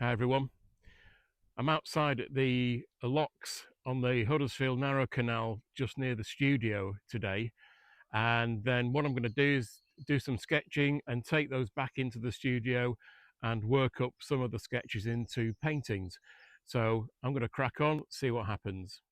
Hi everyone. I'm outside at the locks on the Huddersfield Narrow Canal just near the studio today, and then what I'm going to do is do some sketching and take those back into the studio and work up some of the sketches into paintings. So I'm going to crack on, see what happens.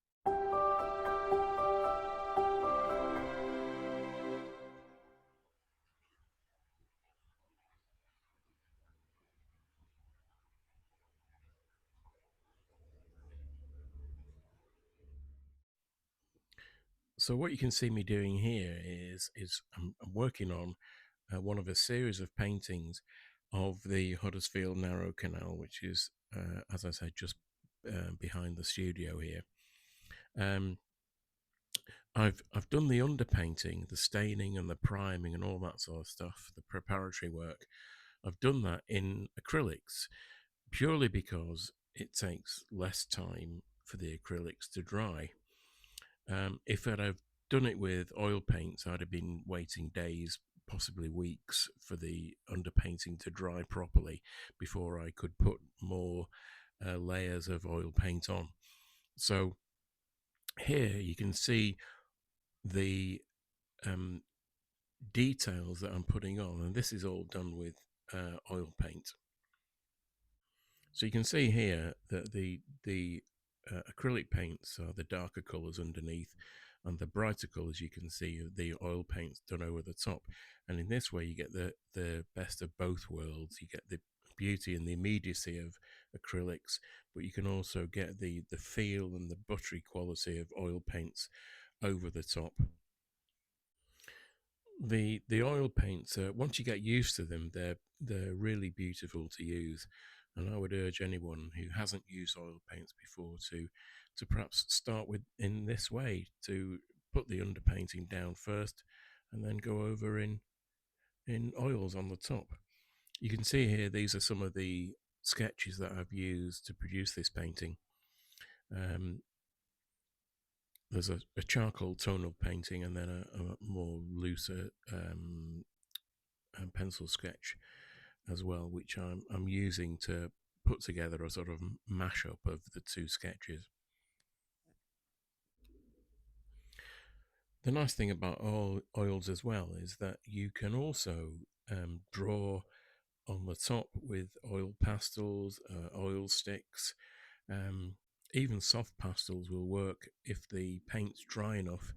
So what you can see me doing here is I'm working on one of a series of paintings of the Huddersfield Narrow Canal, which is, as I said, just behind the studio here. I've done the underpainting, the staining and the priming and all that sort of stuff, the preparatory work. I've done that in acrylics purely because it takes less time for the acrylics to dry. If I'd have done it with oil paints, I'd have been waiting days, possibly weeks, for the underpainting to dry properly before I could put more layers of oil paint on. So here you can see the details that I'm putting on, and this is all done with oil paint. So you can see here that the acrylic paints are the darker colors underneath, and the brighter colors you can see are the oil paints done over the top. And in this way you get the best of both worlds. You get the beauty and the immediacy of acrylics, but you can also get the feel and the buttery quality of oil paints over the top. The oil paints, once you get used to them, they're really beautiful to use, and I would urge anyone who hasn't used oil paints before to perhaps start with in this way, to put the underpainting down first and then go over in oils on the top. You can see here these are some of the sketches that I've used to produce this painting. There's a charcoal tonal painting and then a more looser pencil sketch as well, which I'm using to put together a sort of mashup of the two sketches. The nice thing about oils as well is that you can also draw on the top with oil pastels, oil sticks. Even soft pastels will work if the paint's dry enough.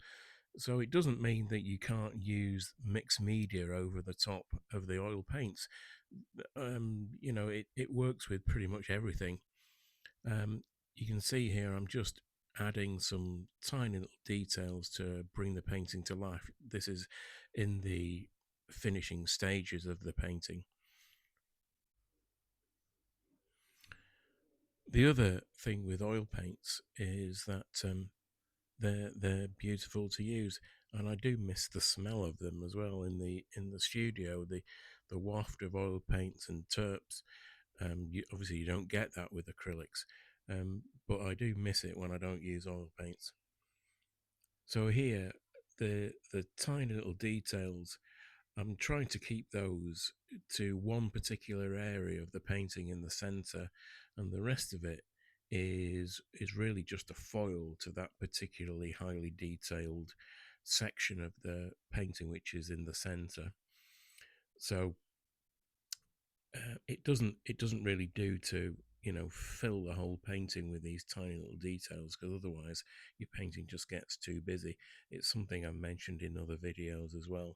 So it doesn't mean that you can't use mixed media over the top of the oil paints. It works with pretty much everything. You can see here I'm just adding some tiny little details to bring the painting to life. This is in the finishing stages of the painting. The other thing with oil paints is that they're beautiful to use, and I do miss the smell of them as well in the studio. The waft of oil paints and terps. Obviously you don't get that with acrylics, but I do miss it when I don't use oil paints. So here, the tiny little details, I'm trying to keep those to one particular area of the painting in the center, and the rest of it is really just a foil to that particularly highly detailed section of the painting which is in the center. So it doesn't really do to fill the whole painting with these tiny little details, because otherwise your painting just gets too busy. It's something I've mentioned in other videos as well,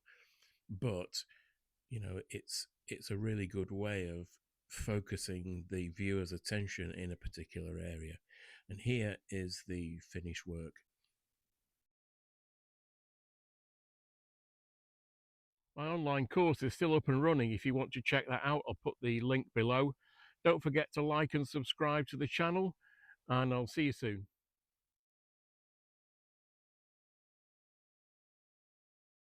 but it's a really good way of focusing the viewer's attention in a particular area. And here is the finished work. My online course is still up and running. If you want to check that out, I'll put the link below. Don't forget to like and subscribe to the channel, and I'll see you soon.